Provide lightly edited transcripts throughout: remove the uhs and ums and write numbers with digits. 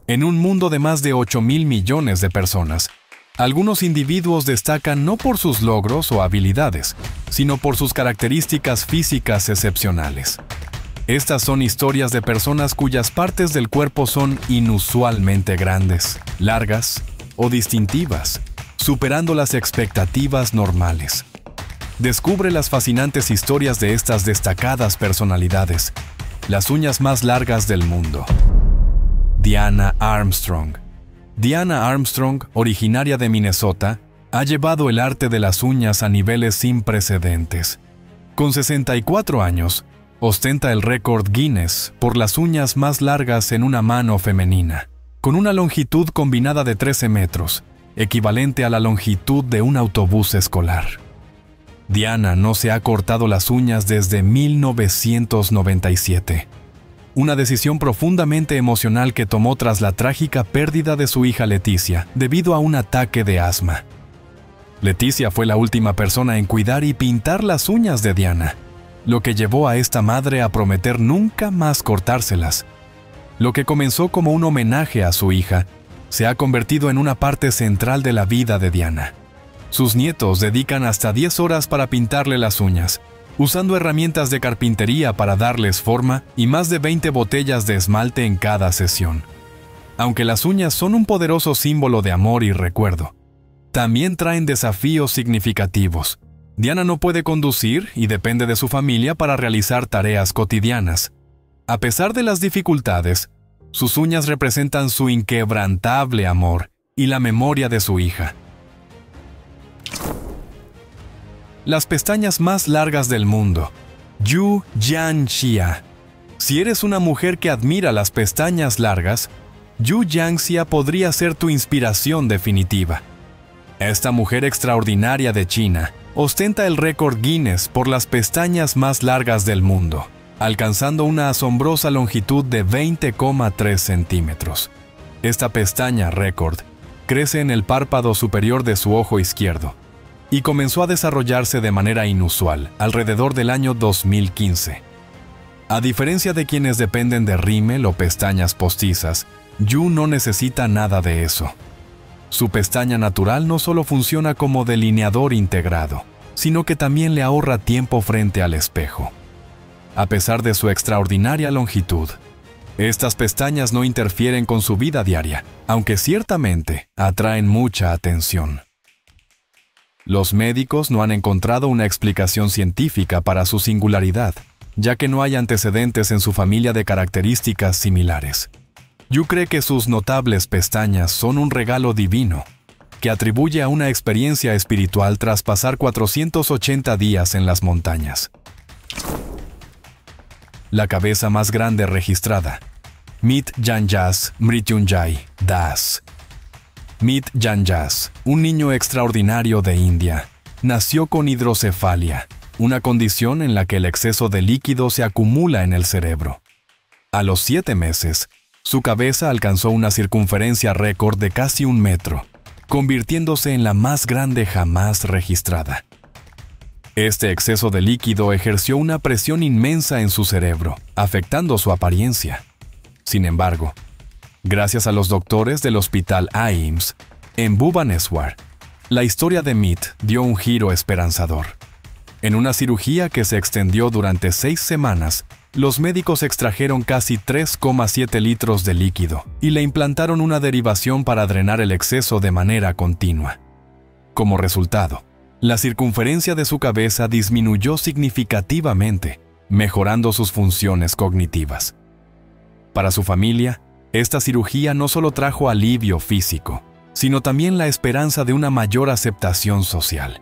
En un mundo de más de 8.000 millones de personas, algunos individuos destacan no por sus logros o habilidades, sino por sus características físicas excepcionales. Estas son historias de personas cuyas partes del cuerpo son inusualmente grandes, largas o distintivas, superando las expectativas normales. Descubre las fascinantes historias de estas destacadas personalidades, las uñas más largas del mundo. Diana Armstrong. Diana Armstrong, originaria de Minnesota, ha llevado el arte de las uñas a niveles sin precedentes. Con 64 años, ostenta el récord Guinness por las uñas más largas en una mano femenina, con una longitud combinada de 13 metros, equivalente a la longitud de un autobús escolar. Diana no se ha cortado las uñas desde 1997. Una decisión profundamente emocional que tomó tras la trágica pérdida de su hija Leticia debido a un ataque de asma. Leticia fue la última persona en cuidar y pintar las uñas de Diana, lo que llevó a esta madre a prometer nunca más cortárselas. Lo que comenzó como un homenaje a su hija, se ha convertido en una parte central de la vida de Diana. Sus nietos dedican hasta 10 horas para pintarle las uñas, usando herramientas de carpintería para darles forma y más de 20 botellas de esmalte en cada sesión. Aunque las uñas son un poderoso símbolo de amor y recuerdo, también traen desafíos significativos. Diana no puede conducir y depende de su familia para realizar tareas cotidianas. A pesar de las dificultades, sus uñas representan su inquebrantable amor y la memoria de su hija. Las pestañas más largas del mundo. Yu Jianxia. Si eres una mujer que admira las pestañas largas, Yu Jianxia podría ser tu inspiración definitiva. Esta mujer extraordinaria de China ostenta el récord Guinness por las pestañas más largas del mundo, alcanzando una asombrosa longitud de 20,3 centímetros. Esta pestaña récord crece en el párpado superior de su ojo izquierdo y comenzó a desarrollarse de manera inusual alrededor del año 2015. A diferencia de quienes dependen de rímel o pestañas postizas, Yu no necesita nada de eso. Su pestaña natural no solo funciona como delineador integrado, sino que también le ahorra tiempo frente al espejo. A pesar de su extraordinaria longitud, estas pestañas no interfieren con su vida diaria, aunque ciertamente atraen mucha atención. Los médicos no han encontrado una explicación científica para su singularidad, ya que no hay antecedentes en su familia de características similares. Yu cree que sus notables pestañas son un regalo divino, que atribuye a una experiencia espiritual tras pasar 480 días en las montañas. La cabeza más grande registrada. Meet Janjas Mrityunjay Das. Meet Janjas, un niño extraordinario de India, nació con hidrocefalia, una condición en la que el exceso de líquido se acumula en el cerebro. A los 7 meses, su cabeza alcanzó una circunferencia récord de casi 1 metro, convirtiéndose en la más grande jamás registrada. Este exceso de líquido ejerció una presión inmensa en su cerebro, afectando su apariencia. Sin embargo, gracias a los doctores del Hospital AIIMS, en Bhubaneswar, la historia de Meet dio un giro esperanzador. En una cirugía que se extendió durante 6 semanas, los médicos extrajeron casi 3,7 litros de líquido y le implantaron una derivación para drenar el exceso de manera continua. Como resultado, la circunferencia de su cabeza disminuyó significativamente, mejorando sus funciones cognitivas. Para su familia, esta cirugía no solo trajo alivio físico, sino también la esperanza de una mayor aceptación social.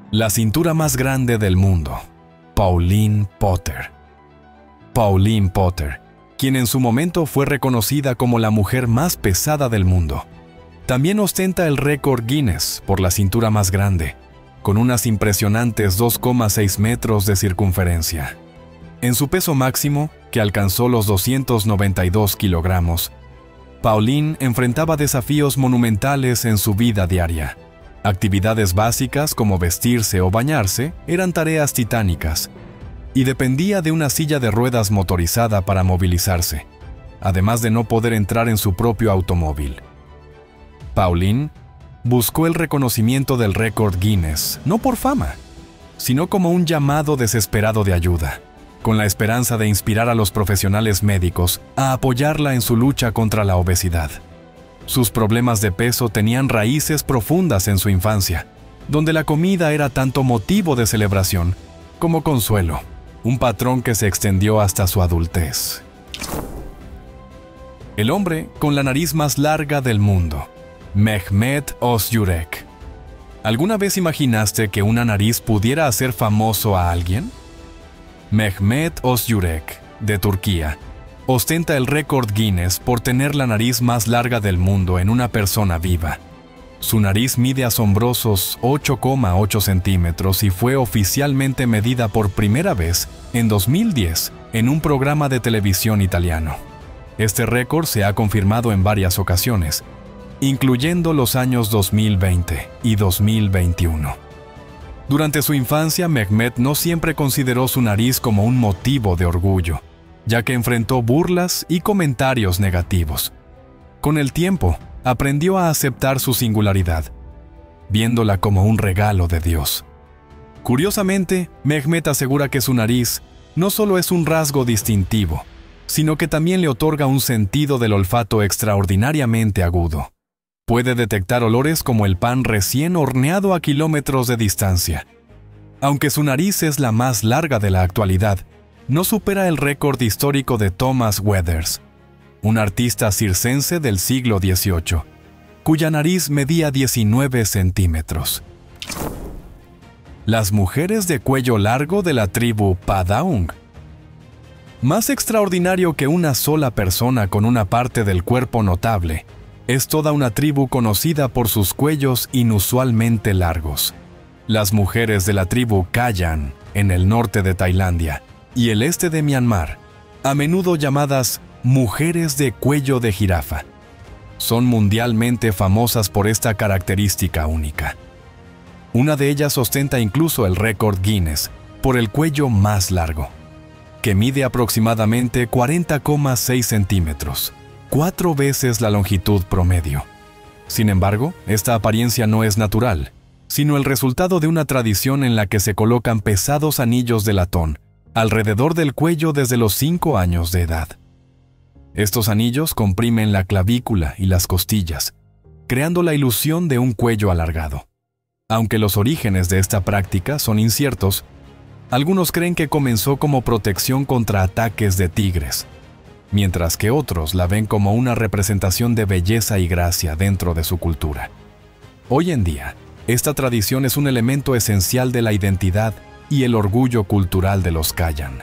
La cintura más grande del mundo. Pauline Potter. Pauline Potter, quien en su momento fue reconocida como la mujer más pesada del mundo, también ostenta el récord Guinness por la cintura más grande, con unas impresionantes 2,6 metros de circunferencia. En su peso máximo, que alcanzó los 292 kilogramos, Pauline enfrentaba desafíos monumentales en su vida diaria. Actividades básicas como vestirse o bañarse eran tareas titánicas, y dependía de una silla de ruedas motorizada para movilizarse. además de no poder entrar en su propio automóvil. Pauline buscó el reconocimiento del récord Guinness, no por fama, sino como un llamado desesperado de ayuda, con la esperanza de inspirar a los profesionales médicos a apoyarla en su lucha contra la obesidad. Sus problemas de peso tenían raíces profundas en su infancia, donde la comida era tanto motivo de celebración como consuelo, un patrón que se extendió hasta su adultez. El hombre con la nariz más larga del mundo, Mehmet Ozyurek. ¿Alguna vez imaginaste que una nariz pudiera hacer famoso a alguien? Mehmet Ozyurek, de Turquía, ostenta el récord Guinness por tener la nariz más larga del mundo en una persona viva. Su nariz mide asombrosos 8,8 centímetros y fue oficialmente medida por primera vez en 2010 en un programa de televisión italiano. Este récord se ha confirmado en varias ocasiones, incluyendo los años 2020 y 2021. Durante su infancia, Mehmet no siempre consideró su nariz como un motivo de orgullo, ya que enfrentó burlas y comentarios negativos. Con el tiempo, aprendió a aceptar su singularidad, viéndola como un regalo de Dios. Curiosamente, Mehmet asegura que su nariz no solo es un rasgo distintivo, sino que también le otorga un sentido del olfato extraordinariamente agudo. Puede detectar olores como el pan recién horneado a kilómetros de distancia. Aunque su nariz es la más larga de la actualidad, no supera el récord histórico de Thomas Weathers, un artista circense del siglo XVIII, cuya nariz medía 19 centímetros. Las mujeres de cuello largo de la tribu Padaung. Más extraordinario que una sola persona con una parte del cuerpo notable, es toda una tribu conocida por sus cuellos inusualmente largos. Las mujeres de la tribu Kayan, en el norte de Tailandia y el este de Myanmar, a menudo llamadas mujeres de cuello de jirafa, son mundialmente famosas por esta característica única. Una de ellas ostenta incluso el récord Guinness por el cuello más largo, que mide aproximadamente 40,6 centímetros, 4 veces la longitud promedio. Sin embargo, esta apariencia no es natural, sino el resultado de una tradición en la que se colocan pesados anillos de latón alrededor del cuello desde los 5 años de edad. Estos anillos comprimen la clavícula y las costillas, creando la ilusión de un cuello alargado. Aunque los orígenes de esta práctica son inciertos, algunos creen que comenzó como protección contra ataques de tigres, mientras que otros la ven como una representación de belleza y gracia dentro de su cultura. Hoy en día, esta tradición es un elemento esencial de la identidad y el orgullo cultural de los Kayan.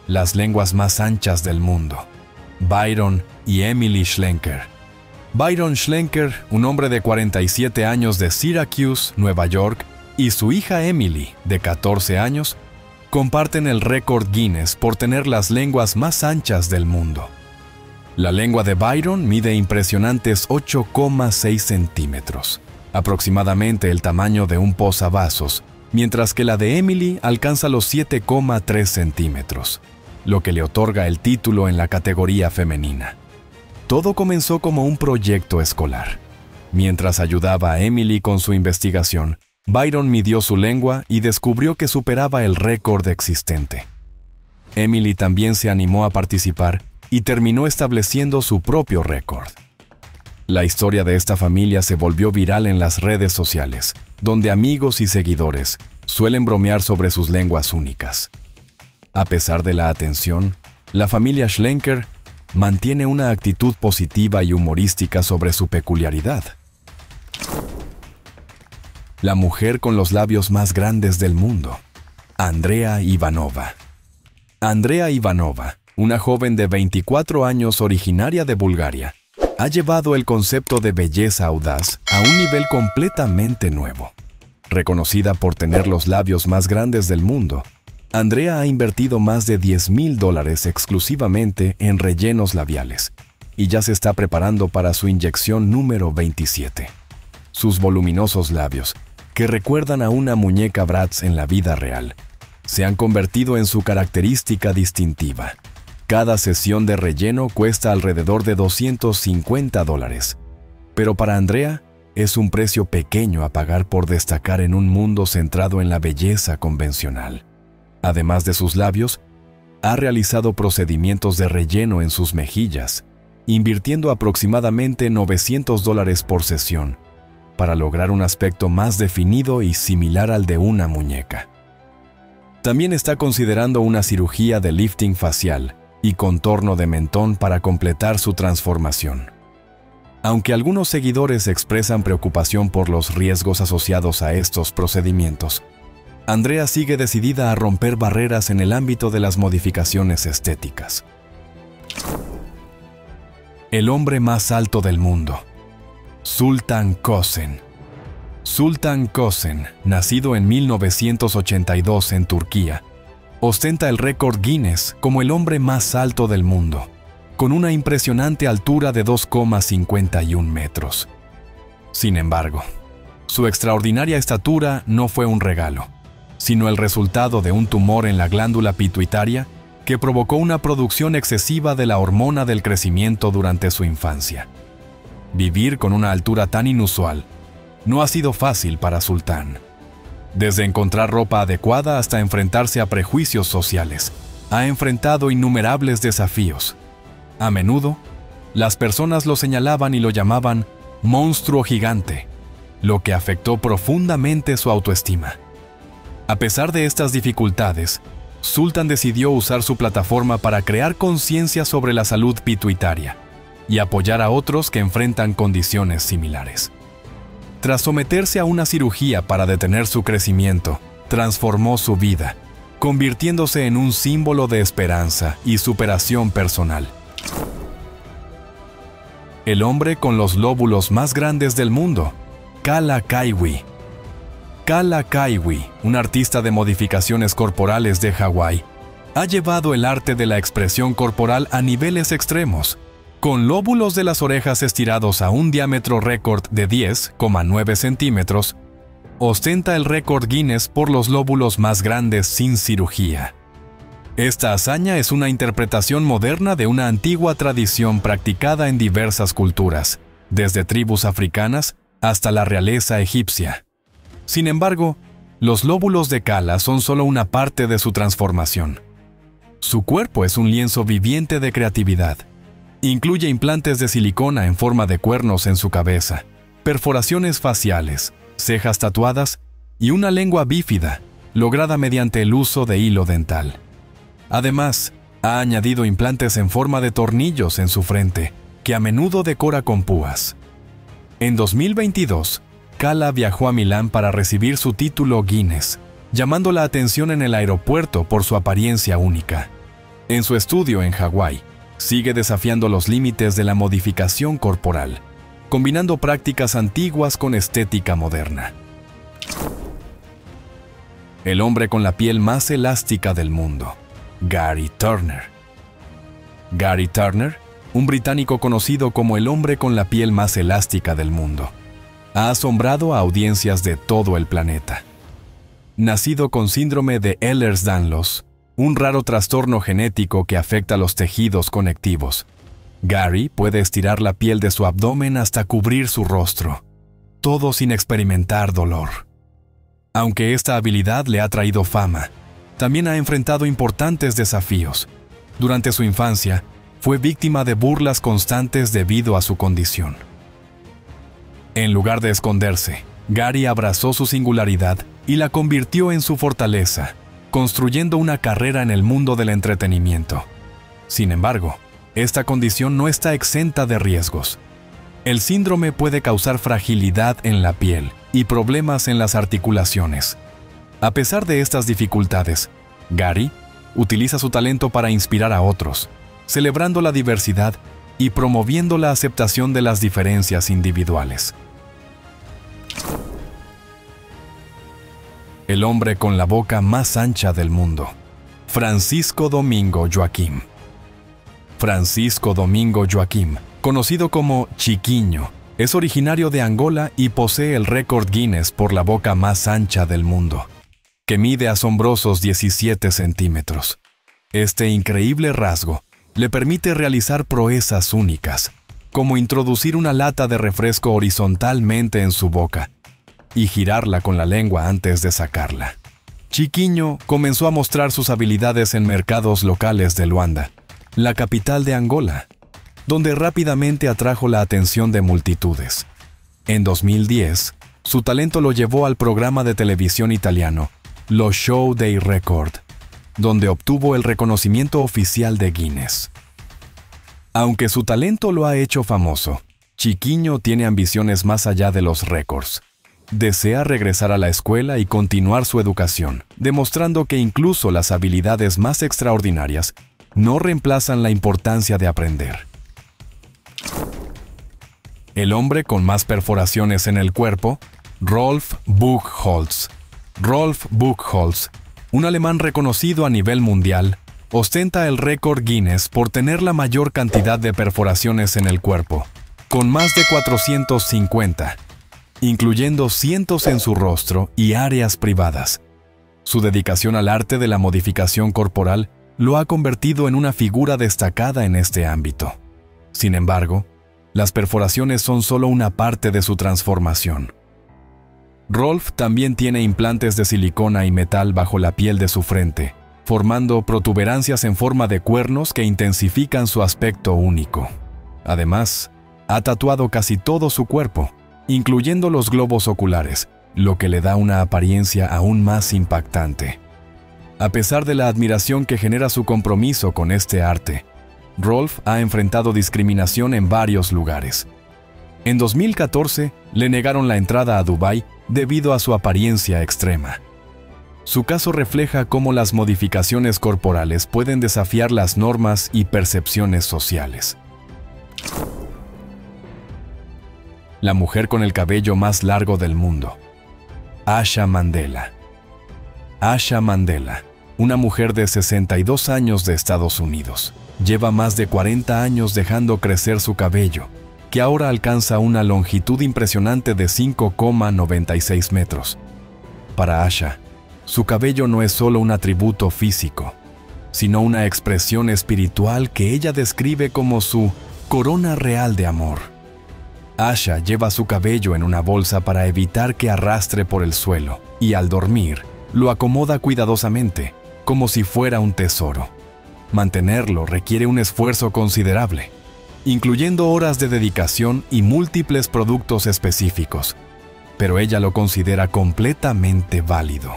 Las lenguas más anchas del mundo. Byron y Emily Schlenker. Byron Schlenker, un hombre de 47 años de Syracuse, Nueva York, y su hija Emily, de 14 años, comparten el récord Guinness por tener las lenguas más anchas del mundo. La lengua de Byron mide impresionantes 8,6 centímetros, aproximadamente el tamaño de un posavasos, mientras que la de Emily alcanza los 7,3 centímetros, lo que le otorga el título en la categoría femenina. Todo comenzó como un proyecto escolar. Mientras ayudaba a Emily con su investigación, Byron midió su lengua y descubrió que superaba el récord existente. Emily también se animó a participar y terminó estableciendo su propio récord. La historia de esta familia se volvió viral en las redes sociales, donde amigos y seguidores suelen bromear sobre sus lenguas únicas. A pesar de la atención, la familia Schlenker mantiene una actitud positiva y humorística sobre su peculiaridad. La mujer con los labios más grandes del mundo. Andrea Ivanova. Andrea Ivanova, una joven de 24 años originaria de Bulgaria, ha llevado el concepto de belleza audaz a un nivel completamente nuevo. Reconocida por tener los labios más grandes del mundo, Andrea ha invertido más de $10,000 exclusivamente en rellenos labiales y ya se está preparando para su inyección número 27. Sus voluminosos labios, que recuerdan a una muñeca Bratz en la vida real, se han convertido en su característica distintiva. Cada sesión de relleno cuesta alrededor de $250, pero para Andrea es un precio pequeño a pagar por destacar en un mundo centrado en la belleza convencional. Además de sus labios, ha realizado procedimientos de relleno en sus mejillas, invirtiendo aproximadamente $900 por sesión, para lograr un aspecto más definido y similar al de una muñeca. También está considerando una cirugía de lifting facial y contorno de mentón para completar su transformación. Aunque algunos seguidores expresan preocupación por los riesgos asociados a estos procedimientos, Andrea sigue decidida a romper barreras en el ámbito de las modificaciones estéticas. El hombre más alto del mundo, Sultan Kösen. Sultan Kösen, nacido en 1982 en Turquía, ostenta el récord Guinness como el hombre más alto del mundo, con una impresionante altura de 2,51 metros. Sin embargo, su extraordinaria estatura no fue un regalo, sino el resultado de un tumor en la glándula pituitaria que provocó una producción excesiva de la hormona del crecimiento durante su infancia. Vivir con una altura tan inusual no ha sido fácil para Sultan. Desde encontrar ropa adecuada hasta enfrentarse a prejuicios sociales, ha enfrentado innumerables desafíos. A menudo, las personas lo señalaban y lo llamaban monstruo gigante, lo que afectó profundamente su autoestima. A pesar de estas dificultades, Sultan decidió usar su plataforma para crear conciencia sobre la salud pituitaria y apoyar a otros que enfrentan condiciones similares. Tras someterse a una cirugía para detener su crecimiento, transformó su vida, convirtiéndose en un símbolo de esperanza y superación personal. El hombre con los lóbulos más grandes del mundo, Kala Kaiwi. Kala Kaiwi, un artista de modificaciones corporales de Hawái, ha llevado el arte de la expresión corporal a niveles extremos, con lóbulos de las orejas estirados a un diámetro récord de 10,9 centímetros, ostenta el récord Guinness por los lóbulos más grandes sin cirugía. Esta hazaña es una interpretación moderna de una antigua tradición practicada en diversas culturas, desde tribus africanas hasta la realeza egipcia. Sin embargo, los lóbulos de Kala son solo una parte de su transformación. Su cuerpo es un lienzo viviente de creatividad. Incluye implantes de silicona en forma de cuernos en su cabeza, perforaciones faciales, cejas tatuadas y una lengua bífida, lograda mediante el uso de hilo dental. Además, ha añadido implantes en forma de tornillos en su frente, que a menudo decora con púas. En 2022, Kala viajó a Milán para recibir su título Guinness, llamando la atención en el aeropuerto por su apariencia única. En su estudio en Hawái, sigue desafiando los límites de la modificación corporal, combinando prácticas antiguas con estética moderna. El hombre con la piel más elástica del mundo, Gary Turner. Gary Turner, un británico conocido como el hombre con la piel más elástica del mundo, ha asombrado a audiencias de todo el planeta. Nacido con síndrome de Ehlers-Danlos, un raro trastorno genético que afecta los tejidos conectivos, Gary puede estirar la piel de su abdomen hasta cubrir su rostro, todo sin experimentar dolor. Aunque esta habilidad le ha traído fama, también ha enfrentado importantes desafíos. Durante su infancia, fue víctima de burlas constantes debido a su condición. En lugar de esconderse, Gary abrazó su singularidad y la convirtió en su fortaleza, construyendo una carrera en el mundo del entretenimiento. Sin embargo, esta condición no está exenta de riesgos. El síndrome puede causar fragilidad en la piel y problemas en las articulaciones. A pesar de estas dificultades, Gary utiliza su talento para inspirar a otros, celebrando la diversidad y promoviendo la aceptación de las diferencias individuales. El hombre con la boca más ancha del mundo, Francisco Domingo Joaquim. Francisco Domingo Joaquim, conocido como Chiquiño, es originario de Angola y posee el récord Guinness por la boca más ancha del mundo, que mide asombrosos 17 centímetros. Este increíble rasgo le permite realizar proezas únicas, como introducir una lata de refresco horizontalmente en su boca y girarla con la lengua antes de sacarla. Chiquinho comenzó a mostrar sus habilidades en mercados locales de Luanda, la capital de Angola, donde rápidamente atrajo la atención de multitudes. En 2010, su talento lo llevó al programa de televisión italiano, Lo Show dei Record, donde obtuvo el reconocimiento oficial de Guinness. Aunque su talento lo ha hecho famoso, Chiquinho tiene ambiciones más allá de los récords. Desea regresar a la escuela y continuar su educación, demostrando que incluso las habilidades más extraordinarias no reemplazan la importancia de aprender. El hombre con más perforaciones en el cuerpo, Rolf Buchholz. Rolf Buchholz, un alemán reconocido a nivel mundial, ostenta el récord Guinness por tener la mayor cantidad de perforaciones en el cuerpo, con más de 450, incluyendo cientos en su rostro y áreas privadas. Su dedicación al arte de la modificación corporal lo ha convertido en una figura destacada en este ámbito. Sin embargo, las perforaciones son solo una parte de su transformación. Rolf también tiene implantes de silicona y metal bajo la piel de su frente, formando protuberancias en forma de cuernos que intensifican su aspecto único. Además, ha tatuado casi todo su cuerpo, incluyendo los globos oculares, lo que le da una apariencia aún más impactante. A pesar de la admiración que genera su compromiso con este arte, Rolf ha enfrentado discriminación en varios lugares. En 2014, le negaron la entrada a Dubái debido a su apariencia extrema. Su caso refleja cómo las modificaciones corporales pueden desafiar las normas y percepciones sociales. La mujer con el cabello más largo del mundo. Asha Mandela. Asha Mandela, una mujer de 62 años de Estados Unidos, lleva más de 40 años dejando crecer su cabello, que ahora alcanza una longitud impresionante de 5,96 metros. Para Asha, su cabello no es solo un atributo físico, sino una expresión espiritual que ella describe como su corona real de amor. Asha lleva su cabello en una bolsa para evitar que arrastre por el suelo y al dormir lo acomoda cuidadosamente, como si fuera un tesoro. Mantenerlo requiere un esfuerzo considerable, incluyendo horas de dedicación y múltiples productos específicos, pero ella lo considera completamente válido.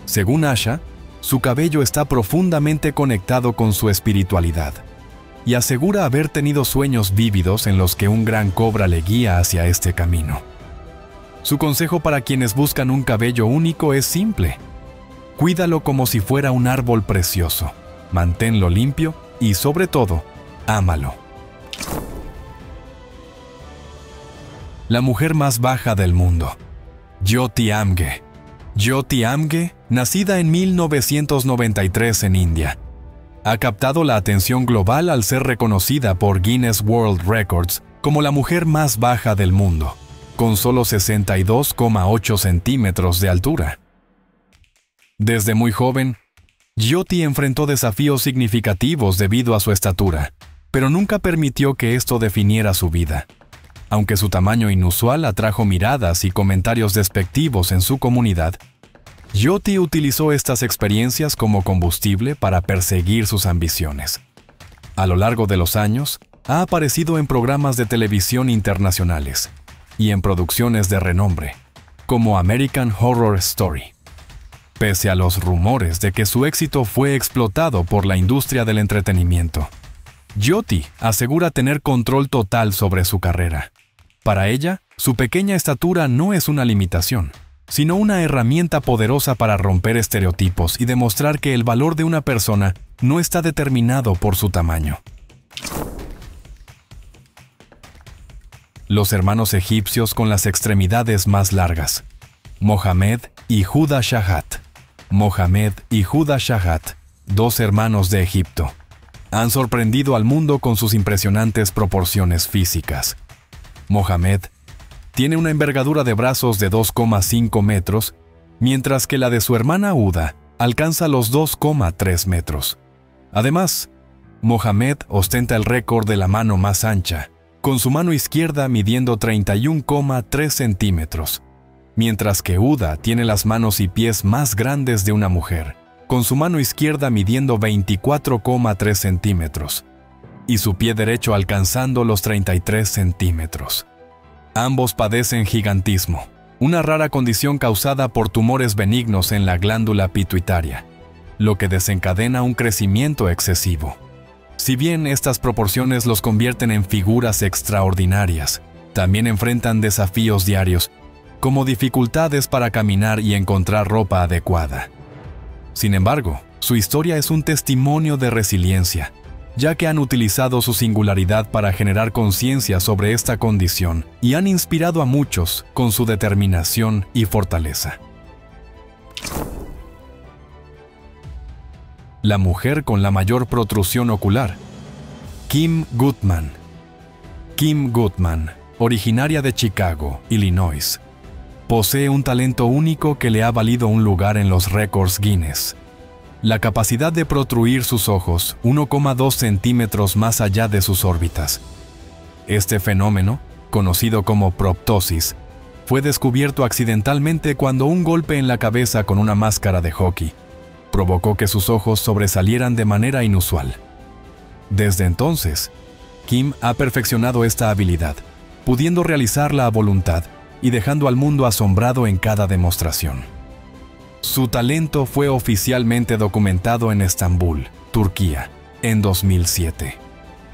Según Asha, su cabello está profundamente conectado con su espiritualidad y asegura haber tenido sueños vívidos en los que un gran cobra le guía hacia este camino. Su consejo para quienes buscan un cabello único es simple: cuídalo como si fuera un árbol precioso, manténlo limpio y, sobre todo, ámalo. La mujer más baja del mundo. Jyoti Amge. Jyoti Amge, nacida en 1993 en India, ha captado la atención global al ser reconocida por Guinness World Records como la mujer más baja del mundo, con solo 62,8 centímetros de altura. Desde muy joven, Jyoti enfrentó desafíos significativos debido a su estatura, pero nunca permitió que esto definiera su vida. Aunque su tamaño inusual atrajo miradas y comentarios despectivos en su comunidad, Jyoti utilizó estas experiencias como combustible para perseguir sus ambiciones. A lo largo de los años, ha aparecido en programas de televisión internacionales y en producciones de renombre, como American Horror Story. Pese a los rumores de que su éxito fue explotado por la industria del entretenimiento, Jyoti asegura tener control total sobre su carrera. Para ella, su pequeña estatura no es una limitación, sino una herramienta poderosa para romper estereotipos y demostrar que el valor de una persona no está determinado por su tamaño. Los hermanos egipcios con las extremidades más largas. Mohamed y Huda Shahat. Mohamed y Huda Shahat, dos hermanos de Egipto, han sorprendido al mundo con sus impresionantes proporciones físicas. Mohamed tiene una envergadura de brazos de 2,5 metros, mientras que la de su hermana Huda alcanza los 2,3 metros. Además, Mohamed ostenta el récord de la mano más ancha, con su mano izquierda midiendo 31,3 centímetros, mientras que Uda tiene las manos y pies más grandes de una mujer, con su mano izquierda midiendo 24,3 centímetros y su pie derecho alcanzando los 33 centímetros. Ambos padecen gigantismo, una rara condición causada por tumores benignos en la glándula pituitaria, lo que desencadena un crecimiento excesivo. Si bien estas proporciones los convierten en figuras extraordinarias, también enfrentan desafíos diarios, como dificultades para caminar y encontrar ropa adecuada. Sin embargo, su historia es un testimonio de resiliencia, ya que han utilizado su singularidad para generar conciencia sobre esta condición y han inspirado a muchos con su determinación y fortaleza. La mujer con la mayor protrusión ocular. Kim Gutman. Kim Gutman, originaria de Chicago, Illinois, posee un talento único que le ha valido un lugar en los récords Guinness. La capacidad de protruir sus ojos 1,2 centímetros más allá de sus órbitas. Este fenómeno, conocido como proptosis, fue descubierto accidentalmente cuando un golpe en la cabeza con una máscara de hockey provocó que sus ojos sobresalieran de manera inusual. Desde entonces, Kim ha perfeccionado esta habilidad, pudiendo realizarla a voluntad y dejando al mundo asombrado en cada demostración. Su talento fue oficialmente documentado en Estambul, Turquía, en 2007.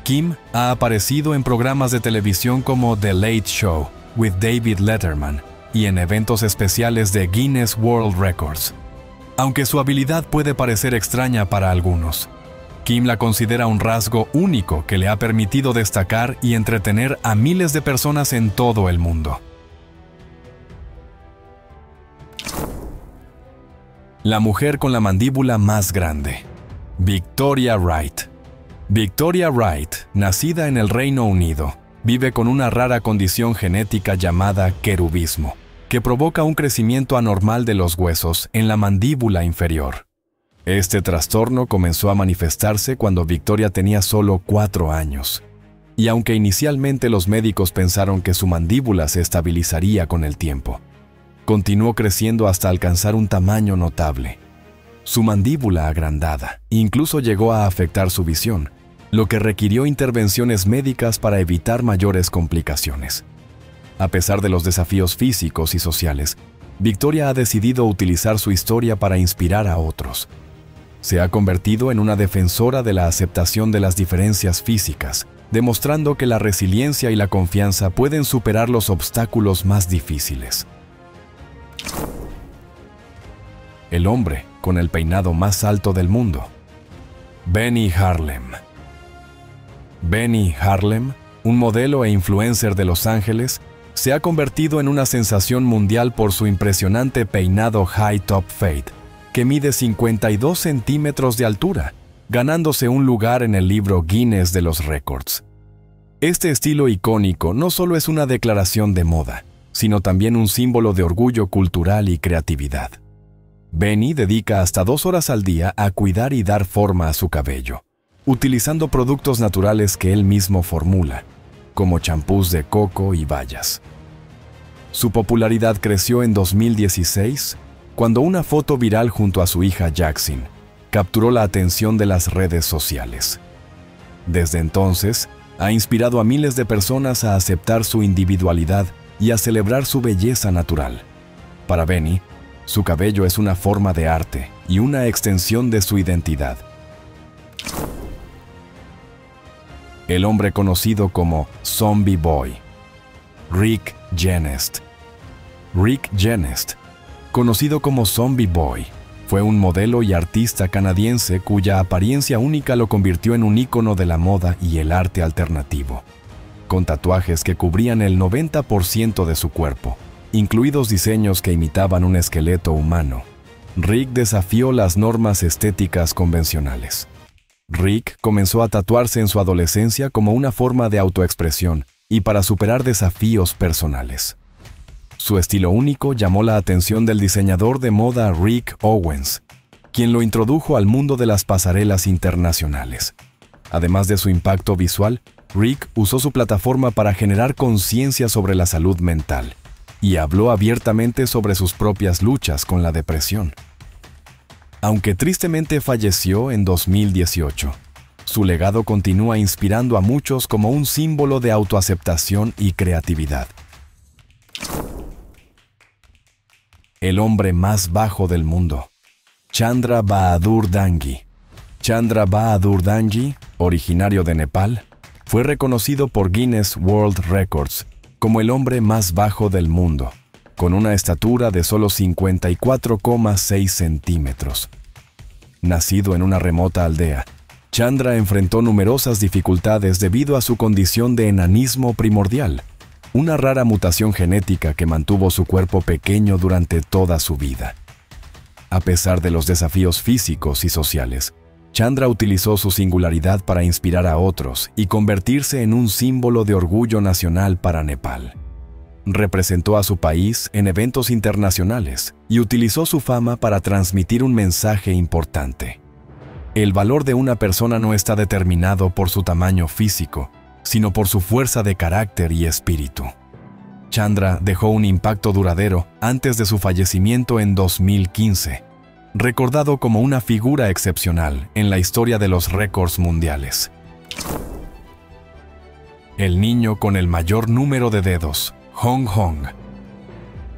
Kim ha aparecido en programas de televisión como The Late Show with David Letterman y en eventos especiales de Guinness World Records. Aunque su habilidad puede parecer extraña para algunos, Kim la considera un rasgo único que le ha permitido destacar y entretener a miles de personas en todo el mundo. La mujer con la mandíbula más grande. Victoria Wright. Victoria Wright, nacida en el Reino Unido, vive con una rara condición genética llamada querubismo, que provoca un crecimiento anormal de los huesos en la mandíbula inferior. Este trastorno comenzó a manifestarse cuando Victoria tenía solo 4 años, y aunque inicialmente los médicos pensaron que su mandíbula se estabilizaría con el tiempo, continuó creciendo hasta alcanzar un tamaño notable. Su mandíbula agrandada incluso llegó a afectar su visión, lo que requirió intervenciones médicas para evitar mayores complicaciones. A pesar de los desafíos físicos y sociales, Victoria ha decidido utilizar su historia para inspirar a otros. Se ha convertido en una defensora de la aceptación de las diferencias físicas, demostrando que la resiliencia y la confianza pueden superar los obstáculos más difíciles. El hombre con el peinado más alto del mundo. Benny Harlem. Benny Harlem, un modelo e influencer de Los Ángeles, se ha convertido en una sensación mundial por su impresionante peinado High Top Fade, que mide 52 centímetros de altura, ganándose un lugar en el libro Guinness de los récords. Este estilo icónico no solo es una declaración de moda, sino también un símbolo de orgullo cultural y creatividad. Benny dedica hasta 2 horas al día a cuidar y dar forma a su cabello, utilizando productos naturales que él mismo formula, como champús de coco y bayas. Su popularidad creció en 2016, cuando una foto viral junto a su hija Jackson capturó la atención de las redes sociales. Desde entonces, ha inspirado a miles de personas a aceptar su individualidad y a celebrar su belleza natural. Para Benny, su cabello es una forma de arte y una extensión de su identidad. El hombre conocido como Zombie Boy. Rick Genest. Rick Genest, conocido como Zombie Boy, fue un modelo y artista canadiense cuya apariencia única lo convirtió en un ícono de la moda y el arte alternativo, con tatuajes que cubrían el 90% de su cuerpo, incluidos diseños que imitaban un esqueleto humano. Rick desafió las normas estéticas convencionales. Rick comenzó a tatuarse en su adolescencia como una forma de autoexpresión y para superar desafíos personales. Su estilo único llamó la atención del diseñador de moda Rick Owens, quien lo introdujo al mundo de las pasarelas internacionales. Además de su impacto visual, Rick usó su plataforma para generar conciencia sobre la salud mental y habló abiertamente sobre sus propias luchas con la depresión. Aunque tristemente falleció en 2018, su legado continúa inspirando a muchos como un símbolo de autoaceptación y creatividad. El hombre más bajo del mundo, Chandra Bahadur Dangi. Chandra Bahadur Dangi, originario de Nepal, fue reconocido por Guinness World Records como el hombre más bajo del mundo, con una estatura de solo 54,6 centímetros. Nacido en una remota aldea, Chandra enfrentó numerosas dificultades debido a su condición de enanismo primordial, una rara mutación genética que mantuvo su cuerpo pequeño durante toda su vida. A pesar de los desafíos físicos y sociales, Chandra utilizó su singularidad para inspirar a otros y convertirse en un símbolo de orgullo nacional para Nepal. Representó a su país en eventos internacionales y utilizó su fama para transmitir un mensaje importante. El valor de una persona no está determinado por su tamaño físico, sino por su fuerza de carácter y espíritu. Chandra dejó un impacto duradero antes de su fallecimiento en 2015, recordado como una figura excepcional en la historia de los récords mundiales. El niño con el mayor número de dedos, Hong Hong.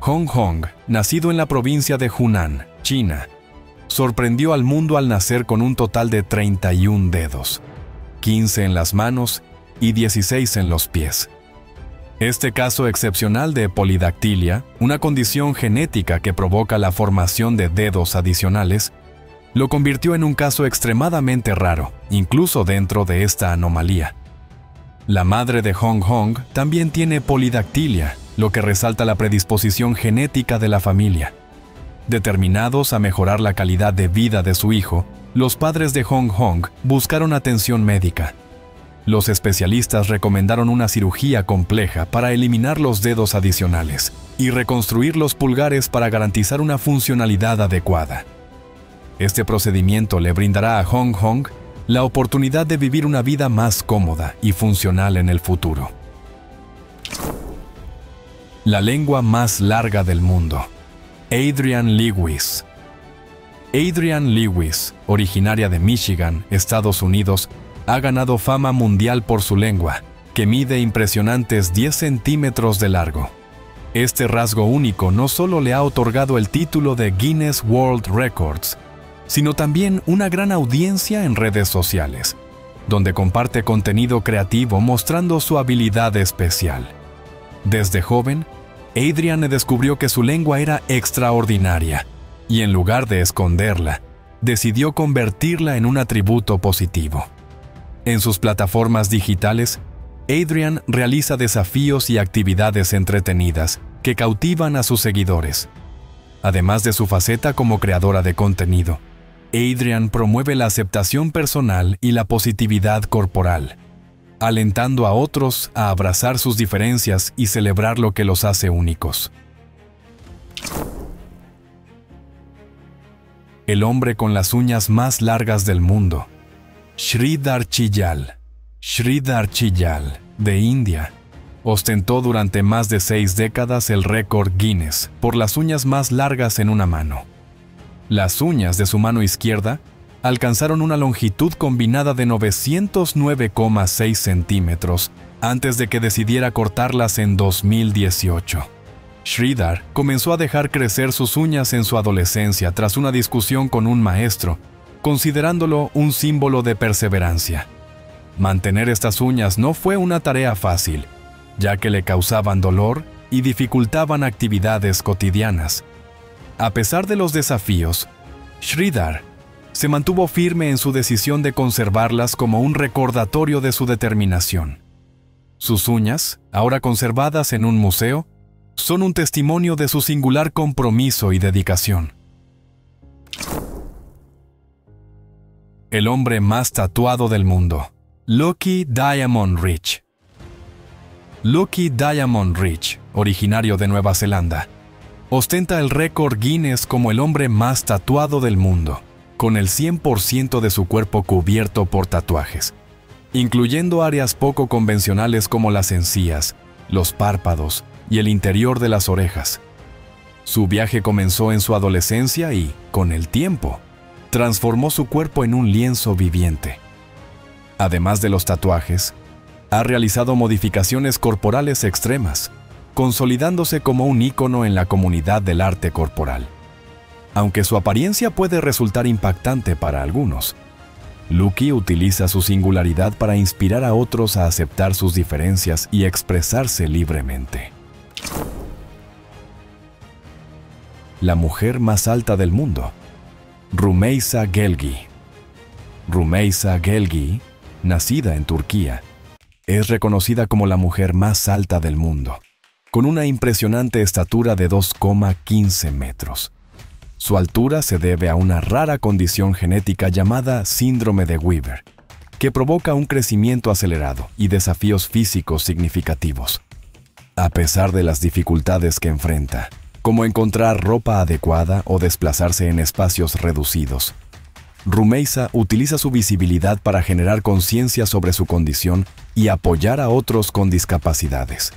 Hong Hong, nacido en la provincia de Hunan, China, sorprendió al mundo al nacer con un total de 31 dedos, 15 en las manos y 16 en los pies. Este caso excepcional de polidactilia, una condición genética que provoca la formación de dedos adicionales, lo convirtió en un caso extremadamente raro, incluso dentro de esta anomalía. La madre de Hong Hong también tiene polidactilia, lo que resalta la predisposición genética de la familia. Determinados a mejorar la calidad de vida de su hijo, los padres de Hong Hong buscaron atención médica. Los especialistas recomendaron una cirugía compleja para eliminar los dedos adicionales y reconstruir los pulgares para garantizar una funcionalidad adecuada. Este procedimiento le brindará a Hong Hong la oportunidad de vivir una vida más cómoda y funcional en el futuro. La lengua más larga del mundo, Adrienne Lewis. Adrienne Lewis, originaria de Michigan, Estados Unidos, ha ganado fama mundial por su lengua, que mide impresionantes 10 centímetros de largo. Este rasgo único no solo le ha otorgado el título de Guinness World Records, sino también una gran audiencia en redes sociales, donde comparte contenido creativo mostrando su habilidad especial. Desde joven, Adrienne descubrió que su lengua era extraordinaria, y en lugar de esconderla, decidió convertirla en un atributo positivo. En sus plataformas digitales, Adrienne realiza desafíos y actividades entretenidas que cautivan a sus seguidores. Además de su faceta como creadora de contenido, Adrienne promueve la aceptación personal y la positividad corporal, alentando a otros a abrazar sus diferencias y celebrar lo que los hace únicos. El hombre con las uñas más largas del mundo, Sridhar Chillal. Sridhar Chillal, de India, ostentó durante más de 6 décadas el récord Guinness por las uñas más largas en una mano. Las uñas de su mano izquierda alcanzaron una longitud combinada de 909,6 centímetros antes de que decidiera cortarlas en 2018. Sridhar comenzó a dejar crecer sus uñas en su adolescencia tras una discusión con un maestro, considerándolo un símbolo de perseverancia. Mantener estas uñas no fue una tarea fácil, ya que le causaban dolor y dificultaban actividades cotidianas. A pesar de los desafíos, Sridhar se mantuvo firme en su decisión de conservarlas como un recordatorio de su determinación. Sus uñas, ahora conservadas en un museo, son un testimonio de su singular compromiso y dedicación. El hombre más tatuado del mundo, Lucky Diamond Rich. Lucky Diamond Rich, originario de Nueva Zelanda, ostenta el récord Guinness como el hombre más tatuado del mundo, con el 100% de su cuerpo cubierto por tatuajes. incluyendo áreas poco convencionales como las encías, los párpados y el interior de las orejas. Su viaje comenzó en su adolescencia y, con el tiempo, transformó su cuerpo en un lienzo viviente. Además de los tatuajes, ha realizado modificaciones corporales extremas, consolidándose como un ícono en la comunidad del arte corporal. Aunque su apariencia puede resultar impactante para algunos, Lucky utiliza su singularidad para inspirar a otros a aceptar sus diferencias y expresarse libremente. La mujer más alta del mundo, Rümeysa Gelgi. Rümeysa Gelgi, nacida en Turquía, es reconocida como la mujer más alta del mundo, con una impresionante estatura de 2,15 metros. Su altura se debe a una rara condición genética llamada síndrome de Weaver, que provoca un crecimiento acelerado y desafíos físicos significativos. A pesar de las dificultades que enfrenta, como encontrar ropa adecuada o desplazarse en espacios reducidos, Rümeysa utiliza su visibilidad para generar conciencia sobre su condición y apoyar a otros con discapacidades.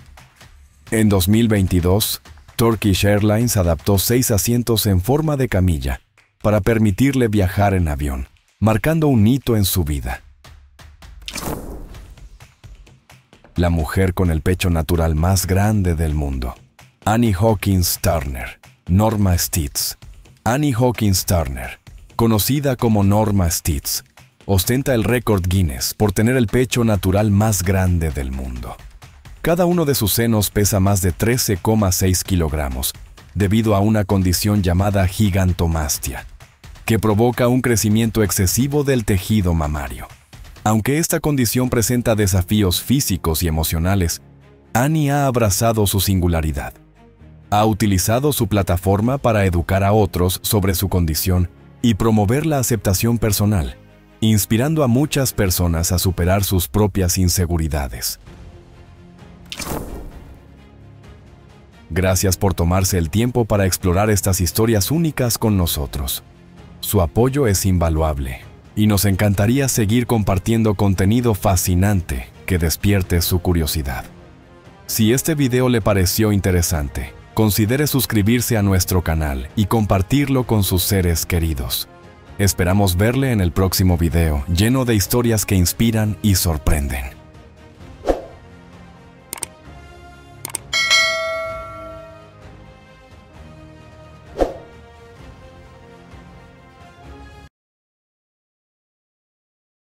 En 2022, Turkish Airlines adaptó 6 asientos en forma de camilla para permitirle viajar en avión, marcando un hito en su vida. La mujer con el pecho natural más grande del mundo, Annie Hawkins Turner, Norma Stitz. Annie Hawkins Turner, conocida como Norma Stitz, ostenta el récord Guinness por tener el pecho natural más grande del mundo. Cada uno de sus senos pesa más de 13,6 kilogramos, debido a una condición llamada gigantomastia, que provoca un crecimiento excesivo del tejido mamario. Aunque esta condición presenta desafíos físicos y emocionales, Annie ha abrazado su singularidad. Ha utilizado su plataforma para educar a otros sobre su condición y promover la aceptación personal, inspirando a muchas personas a superar sus propias inseguridades. Gracias por tomarse el tiempo para explorar estas historias únicas con nosotros. Su apoyo es invaluable y nos encantaría seguir compartiendo contenido fascinante que despierte su curiosidad. Si este video le pareció interesante, considere suscribirse a nuestro canal y compartirlo con sus seres queridos. Esperamos verle en el próximo video, lleno de historias que inspiran y sorprenden.